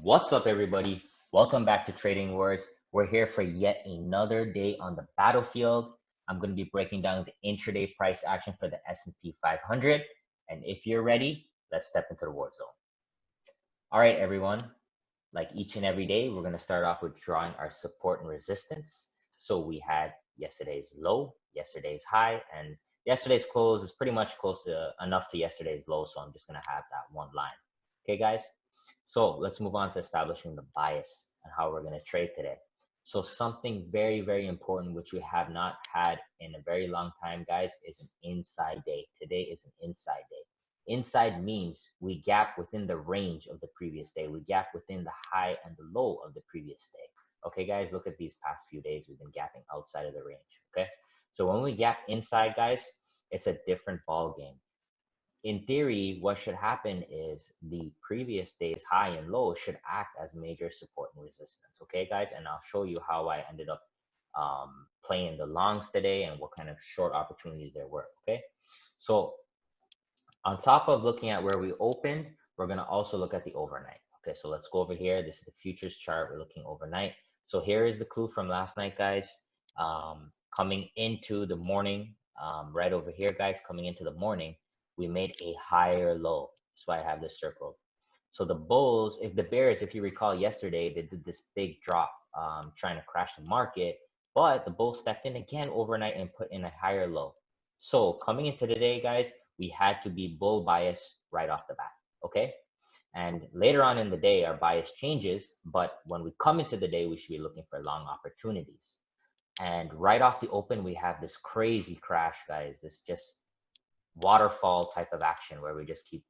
What's up, everybody? Welcome back to Trading Words. We're here for yet another day on the battlefield. I'm going to be breaking down the intraday price action for the S&P 500. And if you're ready, let's step into the war zone. All right, everyone. Like each and every day, we're going to start off with drawing our support and resistance. So we had yesterday's low, yesterday's high, and yesterday's close is pretty much close to enough to yesterday's low. So I'm just going to have that one line. Okay, guys? So let's move on to establishing the bias and how we're going to trade today. So something very, very important, which we have not had in a very long time, guys, is an inside day. Today is an inside day. Inside means we gap within the range of the previous day. We gap within the high and the low of the previous day. Okay, guys, look at these past few days. We've been gapping outside of the range. Okay, so when we gap inside, guys, it's a different ball game. In theory, what should happen is the previous day's high and low should act as major support and resistance. Okay, guys, and I'll show you how I ended up playing the longs today and what kind of short opportunities there were. Okay, so on top of looking at where we opened, we're going to also look at the overnight. Okay, so let's go over here. This is the futures chart. We're looking overnight. So here is the clue from last night, guys. Coming into the morning, right over here, guys, coming into the morning, we made a higher low. So I have this circled. So the bulls, if the bears, if you recall yesterday, they did this big drop trying to crash the market, but the bulls stepped in again overnight and put in a higher low. So coming into today, guys, we had to be bull bias right off the bat, okay? And later on in the day, our bias changes, but when we come into the day, we should be looking for long opportunities. And right off the open, we have this crazy crash, guys, this just waterfall type of action where we just keep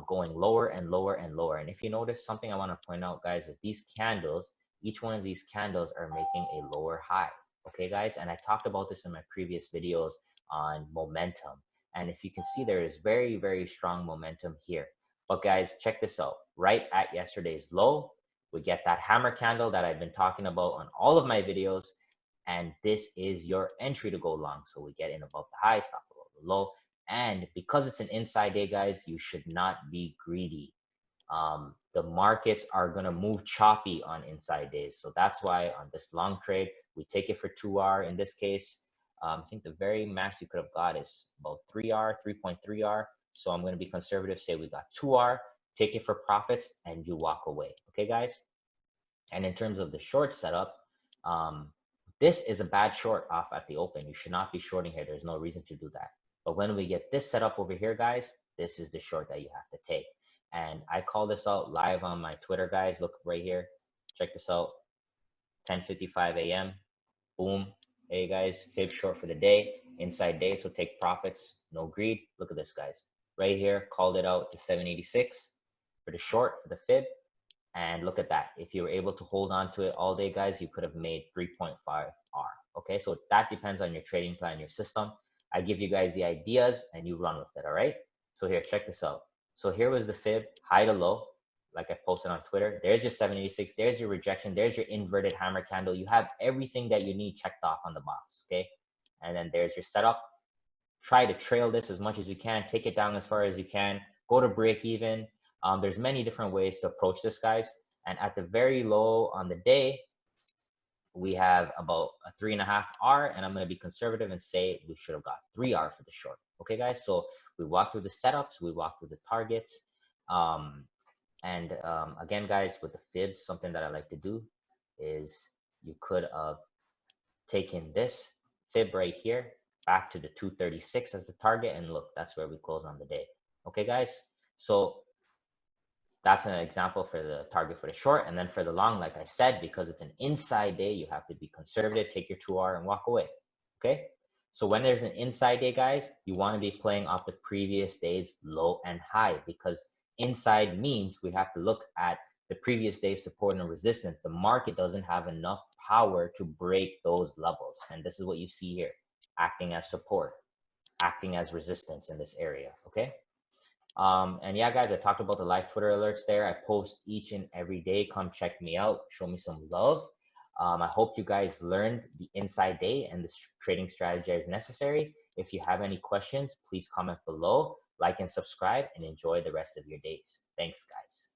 going lower and lower and lower. And if you notice, something I want to point out, guys, is these candles, each one of these candles are making a lower high, okay, guys? And I talked about this in my previous videos on momentum. And if you can see, there is very, very strong momentum here. But guys, check this out. Right at yesterday's low, we get that hammer candle that I've been talking about on all of my videos. And this is your entry to go long. So we get in above the high, stop below the low. And because it's an inside day, guys, you should not be greedy. The markets are going to move choppy on inside days. So that's why on this long trade, we take it for 2R. In this case, I think the very max you could have got is about 3R, 3.3R. So I'm going to be conservative, say we got 2R, take it for profits, and you walk away. Okay, guys? And in terms of the short setup, this is a bad short off at the open. You should not be shorting here. There's no reason to do that. But when we get this set up over here, guys, this is the short that you have to take. And I call this out live on my Twitter, guys. Look right here. Check this out. 10:55 a.m. Boom. Hey, guys, fib short for the day, inside day. So take profits, no greed. Look at this, guys. Right here, called it out to 786 for the short, for the fib. And look at that. If you were able to hold on to it all day, guys, you could have made 3.5R. Okay, so that depends on your trading plan, your system. I give you guys the ideas and you run with it, all right? So here, check this out. So here was the fib, high to low, like I posted on Twitter. There's your 786, there's your rejection, there's your inverted hammer candle. You have everything that you need checked off on the box, okay? And then there's your setup. Try to trail this as much as you can, take it down as far as you can, go to break even. There's many different ways to approach this, guys. And at the very low on the day, we have about a 3.5R, and I'm going to be conservative and say we should have got 3R for the short. Okay, guys, so we walk through the setups, we walk through the targets. Again, guys, with the fibs, something that I like to do is you could have taken this fib right here back to the 236 as the target, and look, that's where we close on the day. Okay, guys, so that's an example for the target for the short. And then for the long, like I said, because it's an inside day, you have to be conservative, take your 2R and walk away. Okay, so when there's an inside day, guys, you want to be playing off the previous day's low and high, because inside means we have to look at the previous day's support and resistance. The market doesn't have enough power to break those levels, and this is what you see here, acting as support, acting as resistance in this area. Okay, and yeah, guys, I talked about the live Twitter alerts there. I post each and every day. Come check me out, show me some love. I hope you guys learned the inside day and the trading strategy is necessary. If you have any questions, please comment below, like and subscribe, and enjoy the rest of your days. Thanks, guys.